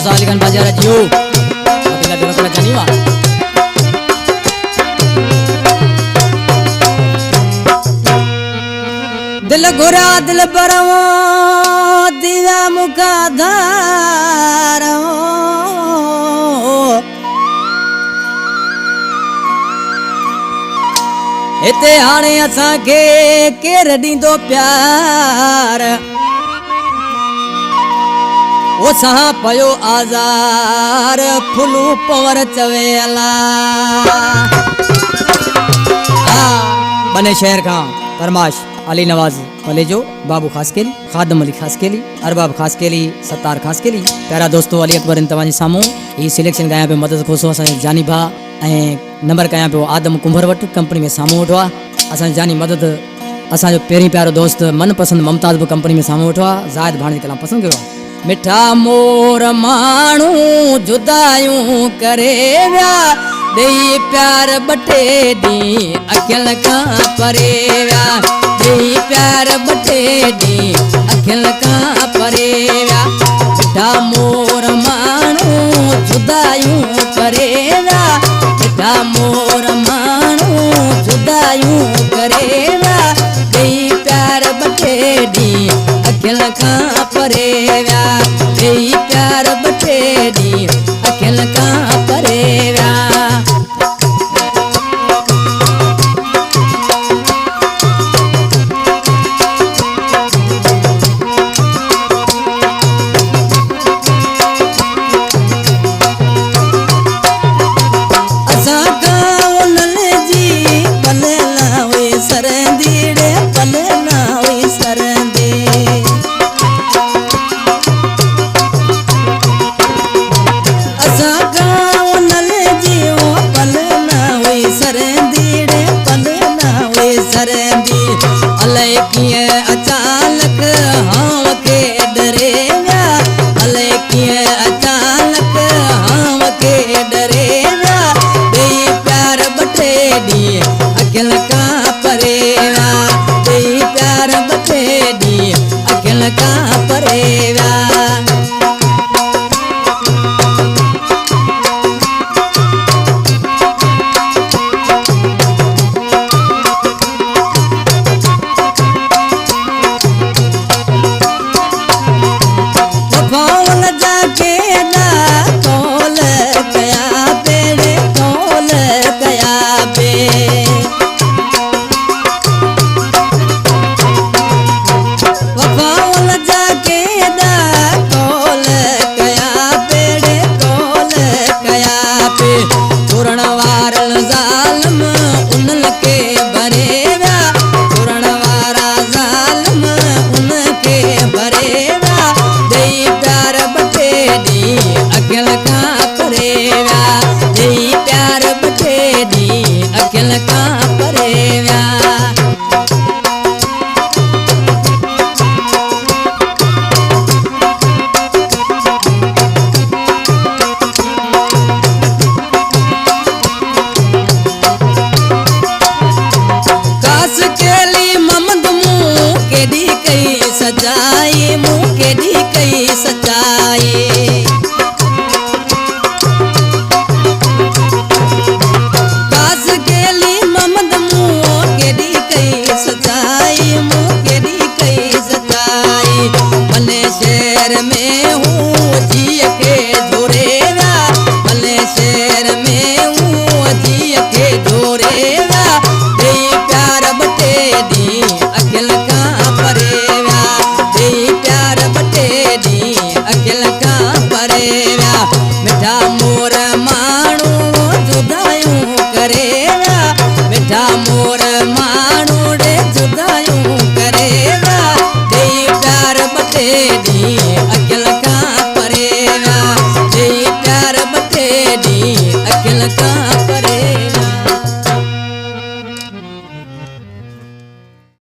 साल गन बाजार जियो अकेला दिल को जानी वा दिल घुरा दिल बरवा दिया मुका धारो इते हाणे असां के केर दींदो प्यार ओ सहा पयो आज़ार फुलू पवर चवे अला बने शहर का फरमाश अली नवाज भले जो बाबू खास केली खादम अली खास केली अरबाब खास केली सत्तार खास केली प्यारा दोस्तों अली अकबर इन तवानी सामू ई सिलेक्शन गाया पे मदद खोसो असा जानी भा ए नंबर कया पे आदम कुंभर वट कंपनी में सामू उठवा असा जानी मदद असा जो पेरी प्यारो दोस्त मनपसंद ममताज भी कंपनी में सामू उठवा जायद भाणी कलाम पसंद कयो मिठा मोर मानू जुदायूं करे व्या देई प्यार बटे दी अखिल का परे व्या देई प्यार बटे दी अखिल का परे व्या मिठा मोर मानू जुदायूं करे व्या मिठा मोर मानू जुदायूं करे व्या देई प्यार बटे दी अखिल का परे व्या